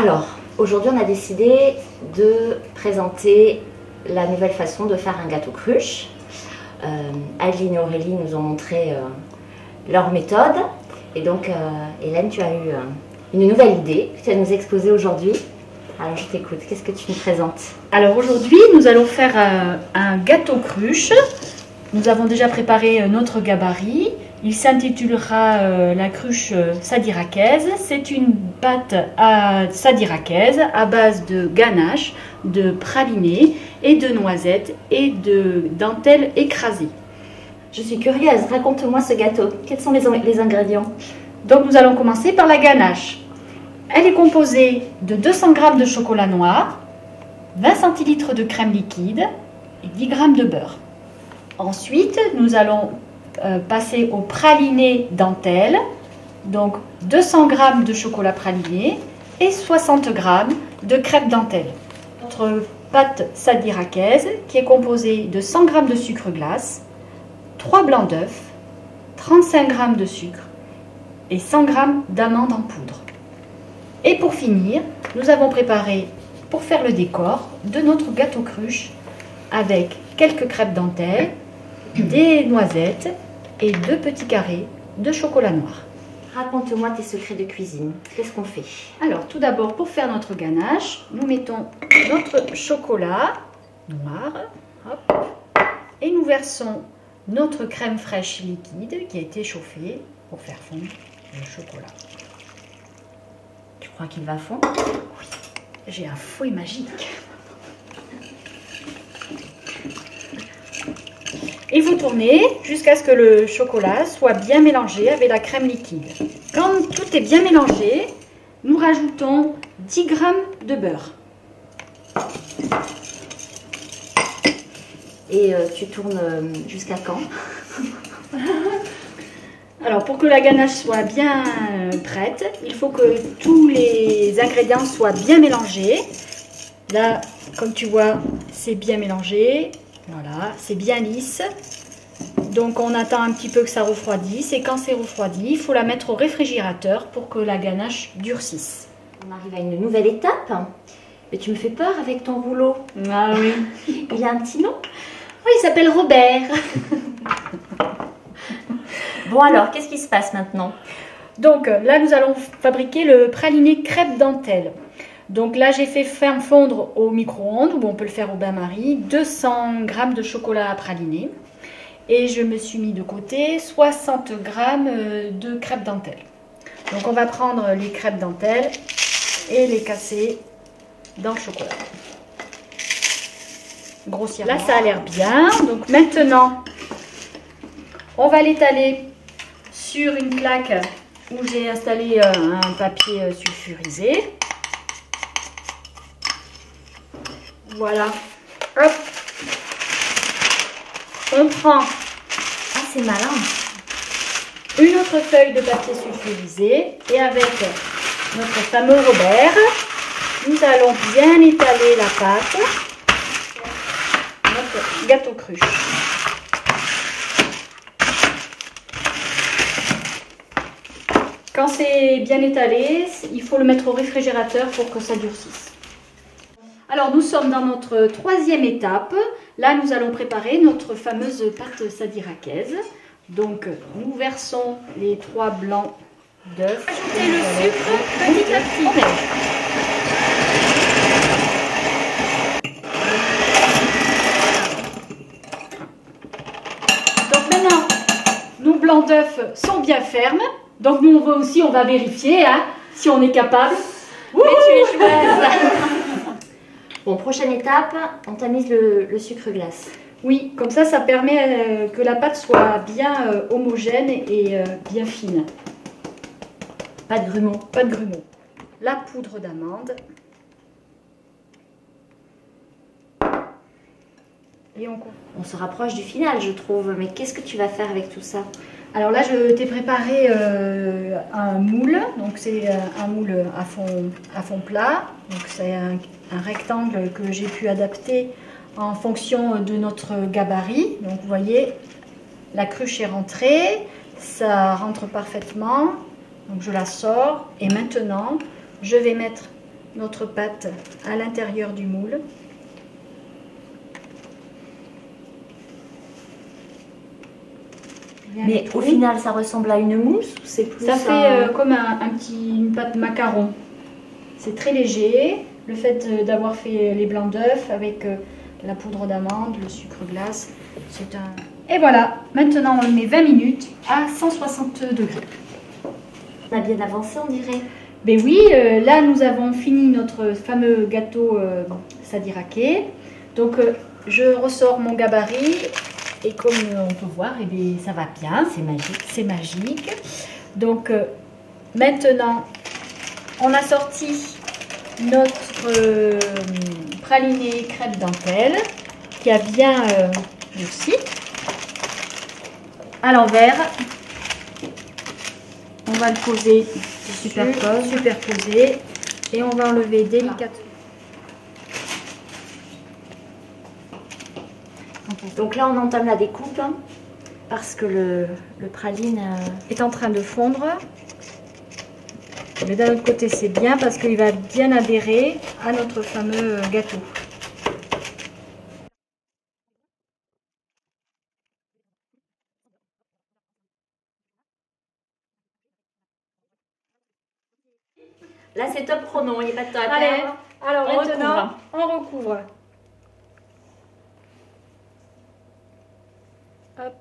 Alors, aujourd'hui on a décidé de présenter la nouvelle façon de faire un gâteau cruche. Adeline et Aurélie nous ont montré leur méthode. Et donc, Hélène, tu as eu une nouvelle idée que tu vas nous exposer aujourd'hui. Alors, je t'écoute. Qu'est-ce que tu nous présentes? Alors, aujourd'hui, nous allons faire un gâteau cruche. Nous avons déjà préparé notre gabarit. Il s'intitulera la cruche sadiracaise. C'est une pâte à sadiracaise à base de ganache, de praliné et de noisettes et de dentelle écrasée. Je suis curieuse, raconte-moi ce gâteau. Quels sont les ingrédients? Donc nous allons commencer par la ganache. Elle est composée de 200 g de chocolat noir, 20 centilitres de crème liquide et 10 g de beurre. Ensuite, nous allons passer au praliné dentelle, donc 200 g de chocolat praliné et 60 g de crêpe dentelle. Notre pâte sadiracaise qui est composée de 100 g de sucre glace, 3 blancs d'œufs, 35 g de sucre et 100 g d'amandes en poudre. Et pour finir, nous avons préparé, pour faire le décor, de notre gâteau cruche avec quelques crêpes dentelle, des noisettes et 2 petits carrés de chocolat noir. Raconte-moi tes secrets de cuisine. Qu'est-ce qu'on fait? Alors, tout d'abord, pour faire notre ganache, nous mettons notre chocolat noir, hop, et nous versons notre crème fraîche liquide qui a été chauffée pour faire fondre le chocolat. Tu crois qu'il va fondre? Oui, j'ai un fouet magique. Et vous tournez jusqu'à ce que le chocolat soit bien mélangé avec la crème liquide. Quand tout est bien mélangé, nous rajoutons 10 g de beurre. Et tu tournes jusqu'à quand? Alors pour que la ganache soit bien prête, il faut que tous les ingrédients soient bien mélangés. Là, comme tu vois, c'est bien mélangé. Voilà, c'est bien lisse. Donc on attend un petit peu que ça refroidisse. Et quand c'est refroidi, il faut la mettre au réfrigérateur pour que la ganache durcisse. On arrive à une nouvelle étape. Mais tu me fais peur avec ton rouleau. Ah oui. Il a un petit nom? Oui, il s'appelle Robert. Bon alors, qu'est-ce qui se passe maintenant? Donc là, nous allons fabriquer le praliné crêpe dentelle. Donc là, j'ai fait faire fondre au micro-ondes, ou on peut le faire au bain-marie, 200 g de chocolat à praliné. Et je me suis mis de côté 60 g de crêpe dentelle. Donc on va prendre les crêpes dentelle et les casser dans le chocolat. Grossièrement. Là, ça a l'air bien. Donc maintenant, on va l'étaler sur une plaque où j'ai installé un papier sulfurisé. Voilà. Hop. On prend, c'est malin, une autre feuille de papier sulfurisé et avec notre fameux Robert, nous allons bien étaler la pâte, notre gâteau cruche. Quand c'est bien étalé, il faut le mettre au réfrigérateur pour que ça durcisse. Alors nous sommes dans notre troisième étape. Là nous allons préparer notre fameuse pâte sadiracaise. Donc nous versons les 3 blancs d'œufs. Ajoutez le sucre petit à petit. Donc maintenant nos blancs d'œufs sont bien fermes. Donc nous on va vérifier si on est capable. Mais tu es chouette. Bon, prochaine étape, on tamise le sucre glace. Oui, comme ça permet que la pâte soit bien homogène et bien fine. Pas de grumeaux. Pas de grumeaux. La poudre d'amande. Et on se rapproche du final, je trouve. Mais qu'est-ce que tu vas faire avec tout ça? Alors là, je t'ai préparé un moule. Donc c'est un moule à fond plat. Donc c'est un rectangle que j'ai pu adapter en fonction de notre gabarit. Donc vous voyez, la cruche est rentrée, ça rentre parfaitement. Donc je la sors et maintenant je vais mettre notre pâte à l'intérieur du moule. Mais au final, ça ressemble à une mousse ou c'est plus ça fait comme une pâte macaron. C'est très léger. Le fait d'avoir fait les blancs d'œufs avec la poudre d'amande, le sucre glace, c'est un... Et voilà, maintenant on le met 20 minutes à 160 degrés. On a bien avancé, on dirait. Ben oui, là nous avons fini notre fameux gâteau sadirake. Donc je ressors mon gabarit et comme on peut voir, eh bien, ça va bien. C'est magique. C'est magique. Donc maintenant, on a sorti notre praliné crêpe dentelle qui a bien durci. À l'envers, on va le poser, superposer et on va enlever délicatement. Donc là, on entame la découpe hein, parce que le praline est en train de fondre. Mais d'un autre côté, c'est bien parce qu'il va bien adhérer à notre fameux gâteau. Là, c'est top chrono, il n'y a pas de temps à Allez, perdre. alors On maintenant, on recouvre. Hop.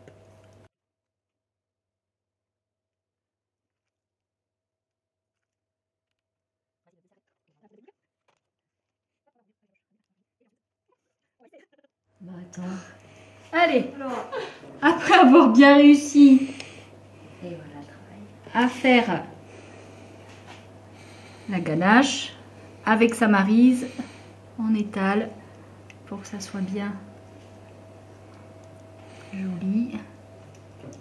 Bah, attends. Allez, après avoir bien réussi Et voilà le travail. à faire la ganache avec sa maryse, on étale pour que ça soit bien joli.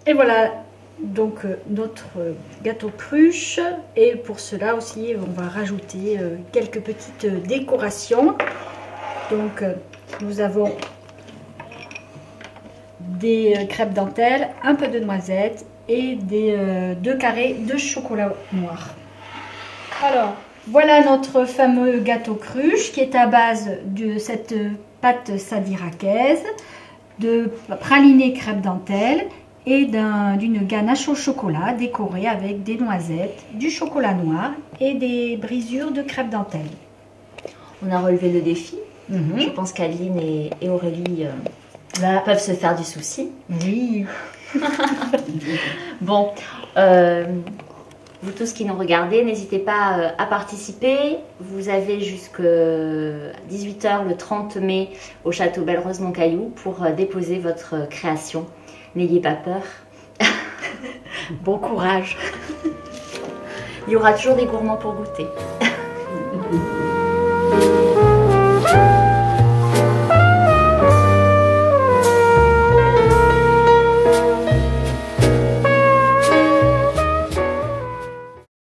Et voilà donc notre gâteau cruche, et pour cela aussi on va rajouter quelques petites décorations. Donc nous avons des crêpes dentelles, un peu de noisettes et des 2 carrés de chocolat noir. Alors, voilà notre fameux gâteau cruche qui est à base de cette pâte sadirakaise, de praliné crêpe dentelle et d'une ganache au chocolat décorée avec des noisettes, du chocolat noir et des brisures de crêpe dentelle. On a relevé le défi. Je pense qu'Adeline et Aurélie peuvent se faire du souci. Oui. Bon, vous tous qui nous regardez, n'hésitez pas à participer. Vous avez jusqu'à 18 h le 30 mai au château Belle-Rose Moncaillou pour déposer votre création. N'ayez pas peur. Bon courage. Il y aura toujours des gourmands pour goûter.